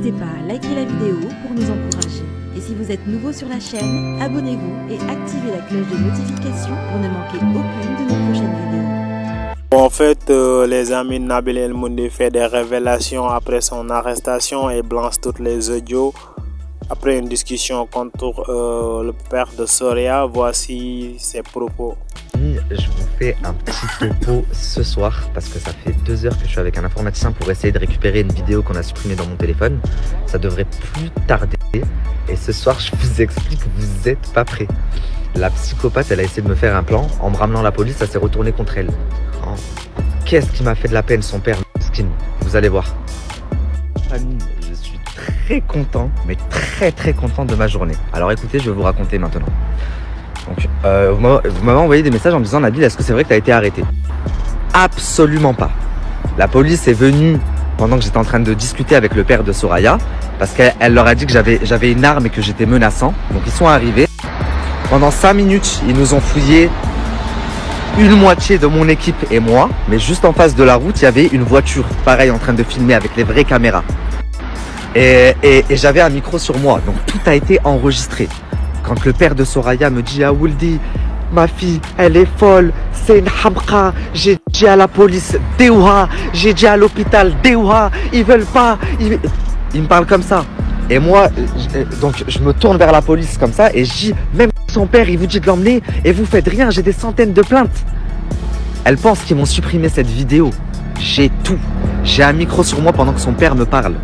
N'hésitez pas à liker la vidéo pour nous encourager. Et si vous êtes nouveau sur la chaîne, abonnez-vous et activez la cloche de notification pour ne manquer aucune de nos prochaines vidéos. En fait, les amis de Nabil El Moundi fait des révélations après son arrestation et blanche toutes les audios. Après une discussion contre le père de Soria, voici ses propos. Je vous fais un petit topo ce soir parce que ça fait 2 heures que je suis avec un informaticien pour essayer de récupérer une vidéo qu'on a supprimée dans mon téléphone. Ça devrait plus tarder et ce soir je vous explique, vous n'êtes pas prêts. La psychopathe, elle a essayé de me faire un plan. En me ramenant la police, ça s'est retourné contre elle. Oh. Qu'est-ce qui m'a fait de la peine, son père, skin. Vous allez voir. Famille, je suis très content, mais très content de ma journée. Alors écoutez, je vais vous raconter maintenant. Donc, vous m'avez envoyé des messages en me disant, Nabil, est-ce que c'est vrai que tu as été arrêté? Absolument pas. La police est venue pendant que j'étais en train de discuter avec le père de Soraya parce qu'elle leur a dit que j'avais une arme et que j'étais menaçant. Donc ils sont arrivés. Pendant 5 minutes, ils nous ont fouillé une moitié de mon équipe et moi. Mais juste en face de la route, il y avait une voiture, pareil, en train de filmer avec les vraies caméras. Et j'avais un micro sur moi. Donc tout a été enregistré. Quand le père de Soraya me dit « Ah Wouldi, ma fille, elle est folle, c'est une hamqa, j'ai dit à la police, Deouha, j'ai dit à l'hôpital, Deouha, ils veulent pas. » Il me parle comme ça. Et moi, donc je me tourne vers la police comme ça et je dis « Même son père, il vous dit de l'emmener et vous faites rien, j'ai des centaines de plaintes. » Elle pense qu'ils m'ont supprimé cette vidéo. J'ai tout. J'ai un micro sur moi pendant que son père me parle.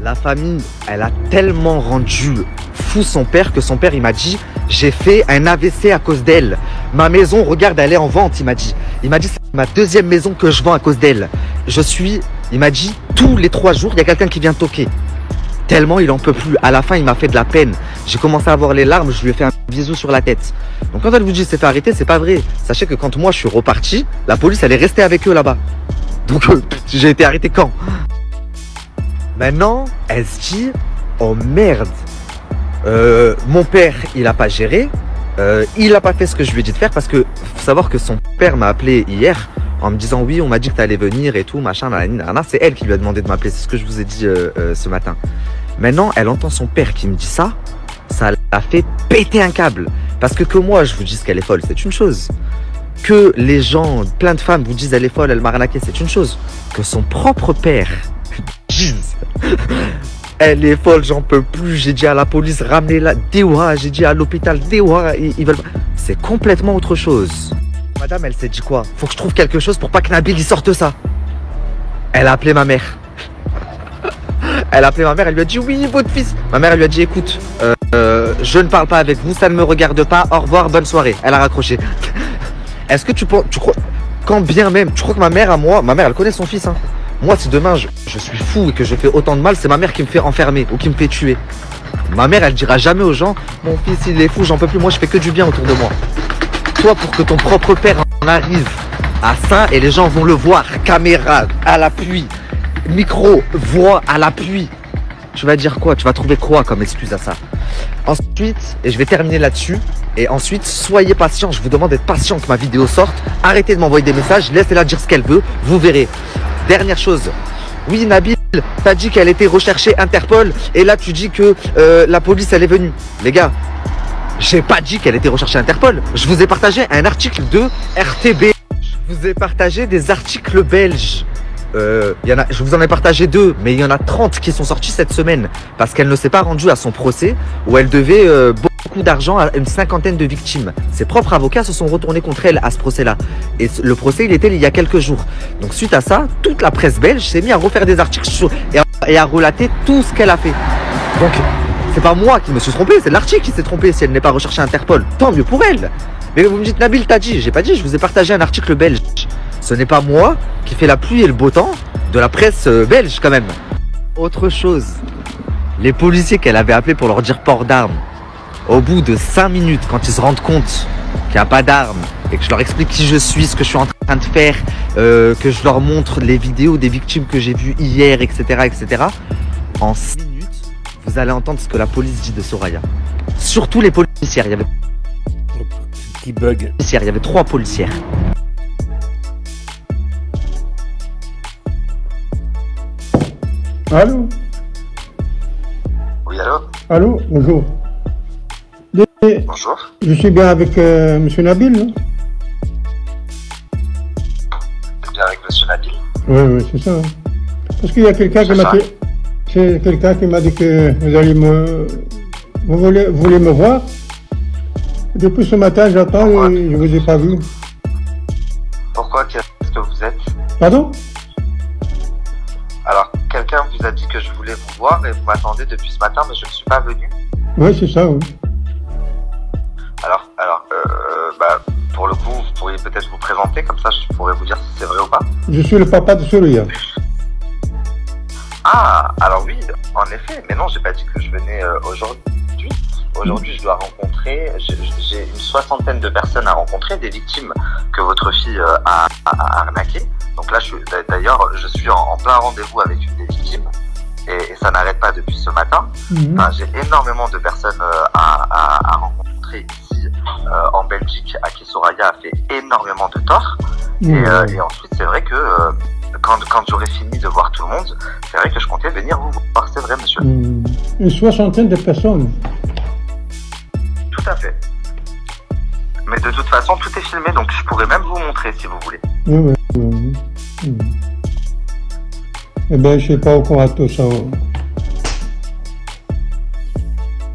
La famille, elle a tellement rendu fou son père que son père, il m'a dit « J'ai fait un AVC à cause d'elle. Ma maison, regarde, elle est en vente. » Il m'a dit « C'est ma 2e maison que je vends à cause d'elle. Il m'a dit « Tous les 3 jours, il y a quelqu'un qui vient toquer. » Tellement il en peut plus. À la fin, il m'a fait de la peine. J'ai commencé à avoir les larmes. Je lui ai fait un bisou sur la tête. Donc quand elle vous dit « C'est fait arrêter », c'est pas vrai. Sachez que quand moi, je suis reparti, la police, elle est restée avec eux là-bas. Donc j'ai été arrêté quand? Maintenant, elle se dit « Oh merde, mon père, il a pas géré, il a pas fait ce que je lui ai dit de faire » parce que faut savoir que son père m'a appelé hier en me disant « Oui, on m'a dit que tu allais venir et tout, machin, nanana. » C'est elle qui lui a demandé de m'appeler, c'est ce que je vous ai dit ce matin. Maintenant, elle entend son père qui me dit ça l'a fait péter un câble. Parce que moi, je vous dis qu'elle est folle, c'est une chose. Que les gens, plein de femmes vous disent « Elle est folle, elle m'a arnaqué », c'est une chose. Que son propre père... Elle est folle, j'en peux plus. J'ai dit à la police, ramenez-la. Deouha, j'ai dit à l'hôpital, Deouha, ils veulent. C'est complètement autre chose. Madame, elle s'est dit quoi? Faut que je trouve quelque chose pour pas que Nabil il sorte ça. Elle a appelé ma mère. Elle a appelé ma mère, elle lui a dit oui, votre fils. Ma mère, elle lui a dit écoute, je ne parle pas avec vous, ça ne me regarde pas. Au revoir, bonne soirée. Elle a raccroché. Est-ce que tu crois, quand bien même, tu crois que ma mère, elle connaît son fils, hein. Moi, si demain je suis fou et que je fais autant de mal, c'est ma mère qui me fait enfermer ou qui me fait tuer. Ma mère, elle dira jamais aux gens « Mon fils, il est fou, j'en peux plus, moi je fais que du bien autour de moi. » Toi, pour que ton propre père en arrive à ça, et les gens vont le voir, caméra à l'appui, micro, voix à l'appui, tu vas dire quoi? Tu vas trouver quoi comme excuse à ça? Ensuite, et je vais terminer là-dessus, et ensuite, soyez patient, je vous demande d'être patient que ma vidéo sorte. Arrêtez de m'envoyer des messages, laissez-la dire ce qu'elle veut, vous verrez. Dernière chose, oui Nabil, t'as dit qu'elle était recherchée Interpol et là tu dis que la police elle est venue. Les gars, j'ai pas dit qu'elle était recherchée Interpol. Je vous ai partagé un article de RTB. Je vous ai partagé des articles belges. Je vous en ai partagé 2, mais il y en a 30 qui sont sortis cette semaine parce qu'elle ne s'est pas rendue à son procès où elle devait beaucoup d'argent à une 50aine de victimes. Ses propres avocats se sont retournés contre elle à ce procès-là. Et le procès, il était il y a quelques jours. Donc suite à ça, toute la presse belge s'est mise à refaire des articles et à relater tout ce qu'elle a fait. Donc, c'est pas moi qui me suis trompé, c'est l'article qui s'est trompé si elle n'est pas recherchée Interpol. Tant mieux pour elle. Mais vous me dites, Nabil, t'as dit. J'ai pas dit, je vous ai partagé un article belge. Ce n'est pas moi qui fais la pluie et le beau temps de la presse belge quand même. Autre chose, les policiers qu'elle avait appelés pour leur dire port d'armes, au bout de 5 minutes, quand ils se rendent compte qu'il n'y a pas d'armes et que je leur explique qui je suis, ce que je suis en train de faire, que je leur montre les vidéos des victimes que j'ai vues hier, etc., etc., en 6 minutes, vous allez entendre ce que la police dit de Soraya. Surtout les policières, il y avait... Qui bug. Il y avait 3 policières. Allô? Oui, allô? Allô, bonjour. Bonjour. Je suis bien avec Monsieur Nabil, non? C'est bien avec Monsieur Nabil? Oui, c'est ça. Parce qu'il y a quelqu'un qui m'a dit... C'est quelqu'un qui m'a dit que vous allez me... Vous voulez me voir? Depuis ce matin, j'attends et je ne vous ai pas vu. Pourquoi? Qu'est-ce que vous êtes? Pardon? Alors, quelqu'un vous a dit que je voulais vous voir et vous m'attendez depuis ce matin, mais je ne suis pas venu. Oui, c'est ça, oui. Alors, pour le coup, vous pourriez peut-être vous présenter, comme ça je pourrais vous dire si c'est vrai ou pas. Je suis le papa de Soria. Ah, alors oui, en effet, mais non, j'ai pas dit que je venais aujourd'hui. Aujourd'hui, je dois rencontrer, j'ai une 60aine de personnes à rencontrer, des victimes que votre fille a arnaquées. Donc là, d'ailleurs, je suis en plein rendez-vous avec une des victimes et ça n'arrête pas depuis ce matin. Enfin, j'ai énormément de personnes à rencontrer ici en Belgique, à qui Soraya a fait énormément de tort. Et ensuite, c'est vrai que quand j'aurai fini de voir tout le monde, c'est vrai que je comptais venir vous voir, c'est vrai, monsieur. Une 60aine de personnes. Tout à fait. Mais de toute façon, tout est filmé, donc je pourrais même vous montrer si vous voulez. Oui. Eh bien, je ne suis pas au courant de tout ça.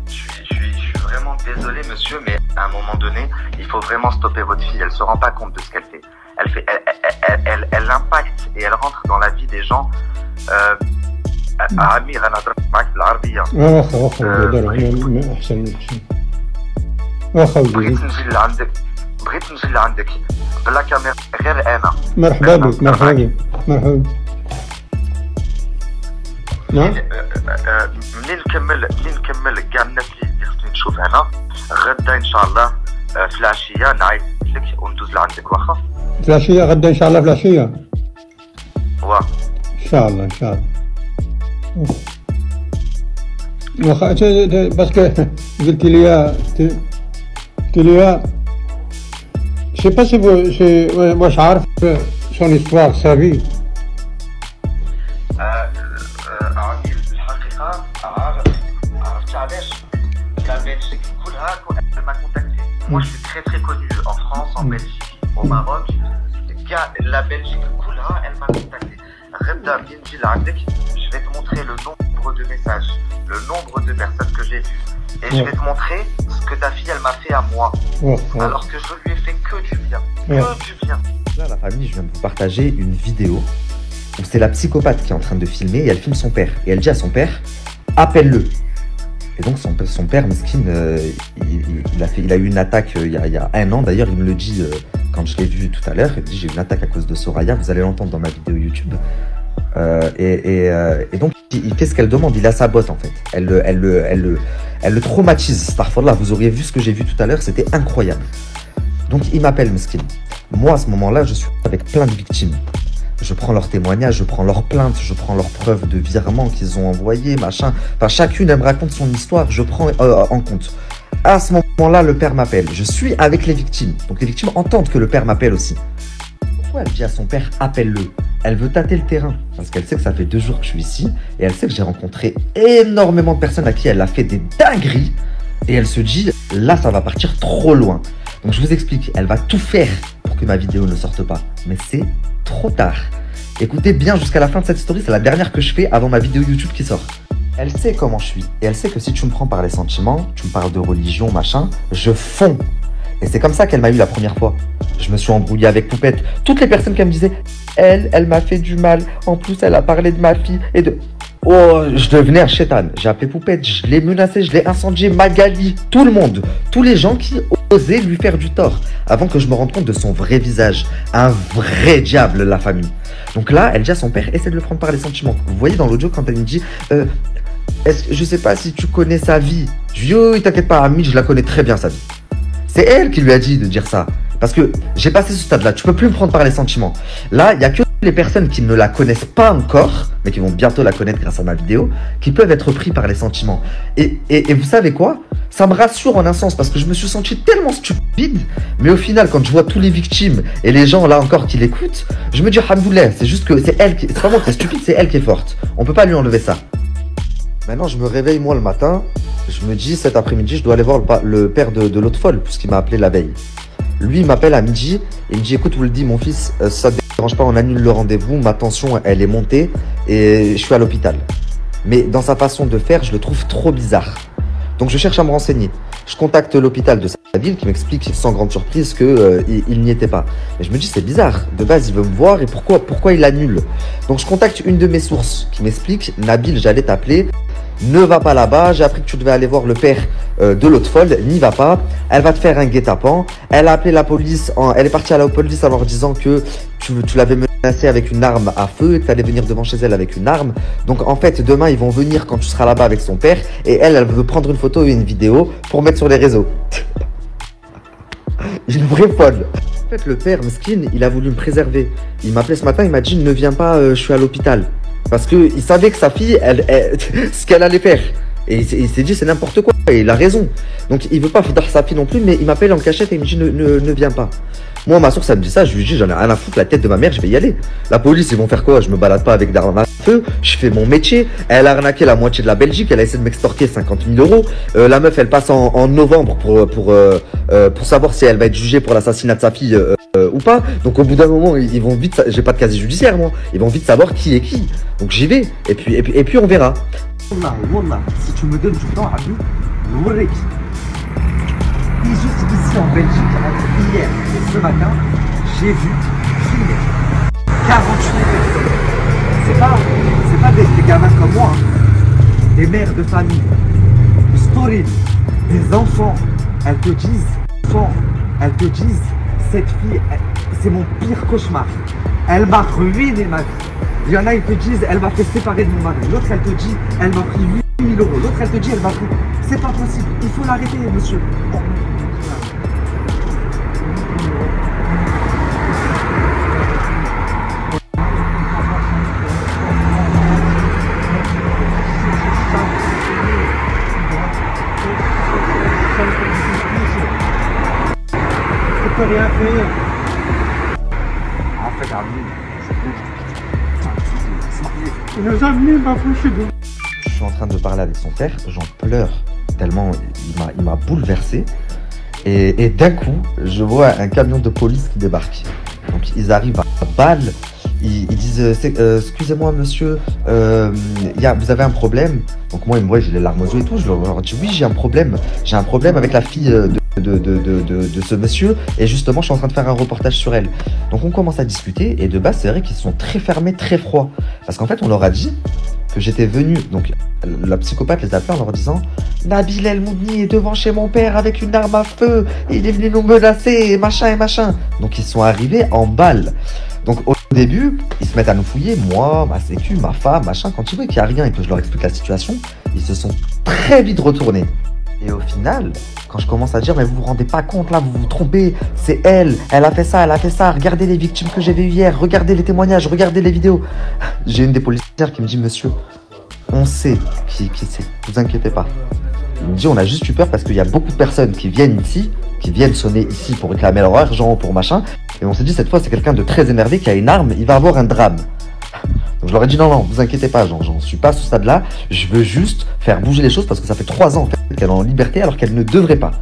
Je suis vraiment désolé, monsieur, mais à un moment donné, il faut vraiment stopper votre fille. Elle ne se rend pas compte de ce qu'elle fait. Elle impacte et elle rentre dans la vie des gens. Amir, أنا أضرب معك بالعربية. بغيت نجي لعندك بلا كاميرا غير أنا. مرحبا بك. نعم. منين نكمل كاع الناس اللي خصني نشوف هنا غدا إن شاء الله في العشية نعيط لك وندوز لعندك واخا. في العشية غدا إن شاء الله في العشية. واه. إن شاء الله. واخا باسكو قلت لي je sais pas si moi je عارف son histoire, sa vie. عرفت الحقيقة عرفت علاش la Belgique كلها elle m'a contacté. Moi je suis très connu en France, en Belgique, au Maroc. La Belgique كلها elle m'a contacté. غدا منين نجي لعندك je vais te montrer le nombre de messages, le nombre de personnes que j'ai vues. Et je vais te montrer ce que ta fille, elle m'a fait à moi. Alors que je lui ai fait que du bien. Que du bien. Là, la famille, je viens de vous partager une vidéo où c'est la psychopathe qui est en train de filmer et elle filme son père. Et elle dit à son père, appelle-le. Et donc son père, Meskin, il a eu une attaque il y a 1 an. D'ailleurs, il me le dit quand je l'ai vu tout à l'heure. Il me dit, j'ai eu une attaque à cause de Soraya. Vous allez l'entendre dans ma vidéo YouTube. Et donc, qu'est-ce qu'elle demande? Il a sa bosse en fait. Elle le traumatise. Starfall là, vous auriez vu ce que j'ai vu tout à l'heure, c'était incroyable. Donc il m'appelle Meskin. Moi à ce moment-là, je suis avec plein de victimes. Je prends leurs témoignages, je prends leurs plaintes, je prends leurs preuves de virement qu'ils ont envoyé, machin. Enfin, chacune, elle me raconte son histoire, je prends en compte. À ce moment-là, le père m'appelle. Je suis avec les victimes. Donc les victimes entendent que le père m'appelle aussi. Pourquoi elle dit à son père, appelle-le? Elle veut tâter le terrain, parce qu'elle sait que ça fait 2 jours que je suis ici, et elle sait que j'ai rencontré énormément de personnes à qui elle a fait des dingueries, et elle se dit, là ça va partir trop loin. Donc je vous explique, elle va tout faire pour que ma vidéo ne sorte pas, mais c'est trop tard. Écoutez bien jusqu'à la fin de cette story, c'est la dernière que je fais avant ma vidéo YouTube qui sort. Elle sait comment je suis, et elle sait que si tu me prends par les sentiments, tu me parles de religion, machin, je fonds. Et c'est comme ça qu'elle m'a eu la première fois. Je me suis embrouillé avec Poupette. Toutes les personnes qui me disaient, elle m'a fait du mal. En plus, elle a parlé de ma fille et de... Oh, je devenais un chétan. J'ai appelé Poupette, je l'ai menacé, je l'ai incendié, Magali, tout le monde. Tous les gens qui osaient lui faire du tort. Avant que je me rende compte de son vrai visage. Un vrai diable, la famille. Donc là, elle dit à son père, essaie de le prendre par les sentiments. Vous voyez dans l'audio quand elle me dit... je sais pas si tu connais sa vie. Je lui dis, oh, t'inquiète pas, Ami, je la connais très bien sa vie. C'est elle qui lui a dit de dire ça. Parce que j'ai passé ce stade-là. Tu peux plus me prendre par les sentiments. Là, il n'y a que les personnes qui ne la connaissent pas encore, mais qui vont bientôt la connaître grâce à ma vidéo, qui peuvent être pris par les sentiments. Et vous savez quoi? Ça me rassure en un sens, parce que je me suis senti tellement stupide. Mais au final, quand je vois tous les victimes et les gens là encore qui l'écoutent, je me dis, alhamdoulilah, c'est juste que c'est elle qui... C'est pas moi qui est stupide, c'est elle qui est forte. On peut pas lui enlever ça. Maintenant, je me réveille moi le matin. Je me dis, cet après-midi, je dois aller voir le père de l'autre folle, puisqu'il m'a appelé la veille. Lui, il m'appelle à midi et il me dit, écoute, vous le dit, mon fils, ça te dérange pas, on annule le rendez-vous. Ma tension, elle est montée et je suis à l'hôpital. Mais dans sa façon de faire, je le trouve trop bizarre. Donc, je cherche à me renseigner. Je contacte l'hôpital de sa ville qui m'explique sans grande surprise qu'il n'y était pas. Mais je me dis, c'est bizarre. De base, il veut me voir et pourquoi il annule? Donc, je contacte une de mes sources qui m'explique, Nabil, j'allais t'appeler. Ne va pas là-bas, j'ai appris que tu devais aller voir le père de l'autre folle, n'y va pas, elle va te faire un guet-apens. Elle a appelé la police, elle est partie à la police en leur disant que tu l'avais menacé avec une arme à feu et que tu allais venir devant chez elle avec une arme. Donc en fait, demain, ils vont venir quand tu seras là-bas avec son père et elle veut prendre une photo et une vidéo pour mettre sur les réseaux. Une vraie folle. En fait, le père, Meskin, il a voulu me préserver. Il m'a appelé ce matin, il m'a dit, ne viens pas, je suis à l'hôpital. Parce qu'il savait que sa fille, ce qu'elle allait faire. Et il s'est dit, c'est n'importe quoi. Et il a raison. Donc, il veut pas foutre sa fille non plus, mais il m'appelle en cachette et il me dit, ne viens pas. Moi, ma source, elle me dit ça. Je lui dis, j'en ai rien à foutre, la tête de ma mère, je vais y aller. La police, ils vont faire quoi? Je me balade pas avec d'armes à feu. Je fais mon métier. Elle a arnaqué la moitié de la Belgique. Elle a essayé de m'extorquer 50 000 euros. La meuf, elle passe en novembre pour savoir si elle va être jugée pour l'assassinat de sa fille ou pas. Donc, au bout d'un moment, ils vont vite. J'ai pas de casier judiciaire, moi. Ils vont vite savoir qui est qui. Donc, j'y vais. Et puis, on verra. Wallah, si tu me donnes du temps, Abdou, Nourek. Et juste ici en Belgique, entre hier et ce matin, j'ai vu filmer 48 personnes. C'est pas des gamins comme moi, hein. Des mères de famille, des stories, des enfants. Elles te disent, cette fille, c'est mon pire cauchemar. Elle m'a ruiné ma vie. Il y en a, ils te disent, elle m'a fait séparer de mon mari. L'autre, elle te dit, elle m'a pris 8 000 euros. L'autre, elle te dit, elle m'a pris. C'est pas possible. Il faut l'arrêter, monsieur. Oh. Je peux rien faire. En fait, Il nous a amené ma bouche d'eau. je suis en train de parler avec son père, j'en pleure tellement il m'a bouleversé. Et d'un coup, je vois un camion de police qui débarque. Donc ils arrivent à balle, ils disent excusez-moi monsieur, vous avez un problème. Donc moi ils me voient, j'ai les larmes aux yeux et tout, je leur dis oui, j'ai un problème avec la fille de ce monsieur, et justement je suis en train de faire un reportage sur elle. Donc on commence à discuter, et de base c'est vrai qu'ils sont très fermés, très froids, parce qu'en fait on leur a dit que j'étais venu, donc la psychopathe les appelait en leur disant Nabil El Moudni est devant chez mon père avec une arme à feu, il est venu nous menacer et machin. Donc ils sont arrivés en balle. Donc au début, ils se mettent à nous fouiller, moi, ma sécu, ma femme, machin. Quand ils voient qu'il n'y a rien et que je leur explique la situation, ils se sont très vite retournés. Et au final, quand je commence à dire, mais vous vous rendez pas compte là, vous vous trompez, c'est elle a fait ça, regardez les victimes que j'ai vues hier, regardez les témoignages, regardez les vidéos. J'ai une des policières qui me dit, monsieur, on sait qui c'est, vous inquiétez pas. Il me dit, on a juste eu peur parce qu'il y a beaucoup de personnes qui viennent ici, qui viennent sonner ici pour réclamer leur argent, pour machin. Et on s'est dit, cette fois, c'est quelqu'un de très énervé qui a une arme, il va avoir un drame. Donc je leur ai dit, non, vous inquiétez pas, j'en suis pas à ce stade-là. Je veux juste faire bouger les choses parce que ça fait 3 ans en fait, qu'elle est en liberté alors qu'elle ne devrait pas.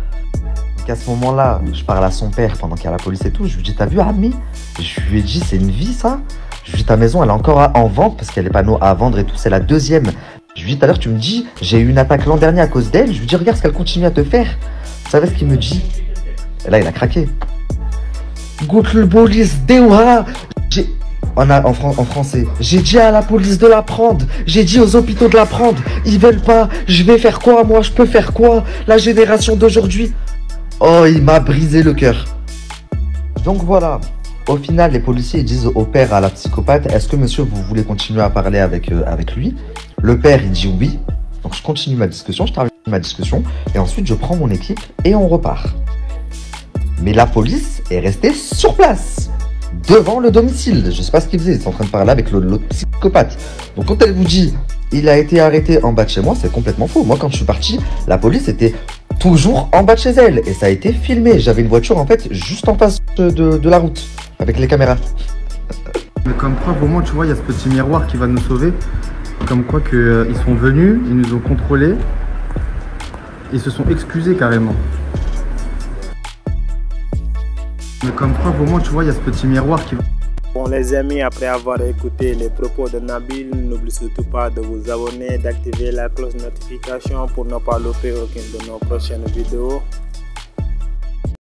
Donc à ce moment-là, je parle à son père pendant qu'il y a la police et tout. Je lui dis, t'as vu Ami? Je lui ai dit, c'est une vie ça? Je lui dis, ta maison, elle est encore en vente parce qu'il y a les panneaux à vendre et tout, c'est la deuxième. Je lui dis, tout à l'heure, tu me dis, j'ai eu une attaque l'an dernier à cause d'elle. Je lui dis, regarde ce qu'elle continue à te faire. Vous savez ce qu'il me dit? Et là, il a craqué. Google police Dewa. En français, j'ai dit à la police de la prendre, j'ai dit aux hôpitaux de la prendre, ils veulent pas, je vais faire quoi moi, je peux faire quoi, la génération d'aujourd'hui. Oh, il m'a brisé le cœur. Donc voilà, au final les policiers disent au père, à la psychopathe, est-ce que monsieur vous voulez continuer à parler avec lui? Le père il dit oui, donc je continue ma discussion, je termine ma discussion, et ensuite je prends mon équipe et on repart. Mais la police est restée sur place, devant le domicile. Je sais pas ce qu'il faisait, ils sont en train de parler avec l'autre psychopathe. Donc quand elle vous dit il a été arrêté en bas de chez moi, c'est complètement faux. Moi quand je suis parti, la police était toujours en bas de chez elle et ça a été filmé. J'avais une voiture en fait juste en face de la route avec les caméras. Mais comme preuve au moins tu vois il y a ce petit miroir qui va nous sauver. Comme quoi qu'ils sont venus, ils nous ont contrôlés. Ils se sont excusés carrément. Mais comme preuve, au moins, tu vois, il y a ce petit miroir qui... Bon les amis, après avoir écouté les propos de Nabil, n'oubliez surtout pas de vous abonner, d'activer la cloche de notification pour ne pas louper aucune de nos prochaines vidéos.